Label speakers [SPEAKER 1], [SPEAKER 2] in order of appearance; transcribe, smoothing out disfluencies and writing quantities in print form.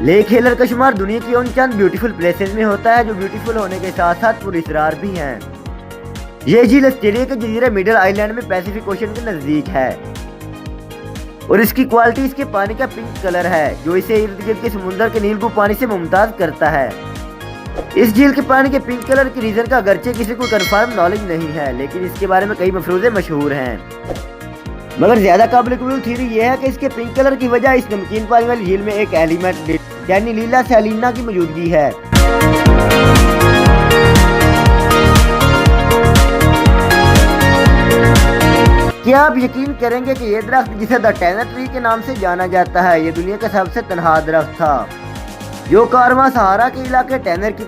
[SPEAKER 1] Lake हेलर का शुमार दुनिया की उन चंद ब्यूटीफुल प्लेसेस में होता है जो ब्यूटीफुल होने के साथ साथ पुरस्रार भी हैं। ये झील ऑस्ट्रेलिया के जजीरा मिडल आइलैंड में पैसिफिक ओशन के नजदीक है और इसकी क्वालिटी इसके पानी का पिंक कलर है जो इसे इर्द गिर्द के समुद्र के नील ब्लू पानी से मुमताज करता है। इस झील के पानी के पिंक कलर की रीजन का अगरचे किसी को कंफर्म नॉलेज नहीं है, लेकिन इसके बारे में कई मफरूज़े मशहूर हैं। मगर ज्यादा काबिल कबूल थ्योरी यह है कि इसके पिंक कलर की वजह इस नमकीन पानी वाली झील में एक एलिमेंट यानी लीला सैलिना की मौजूदगी है। क्या आप यकीन करेंगे कि ये दरख्त जिसे द टैनर ट्री के नाम से जाना जाता है, ये दुनिया का सबसे तनहा दरख्त था जो कारवां सहारा के इलाके टैनर की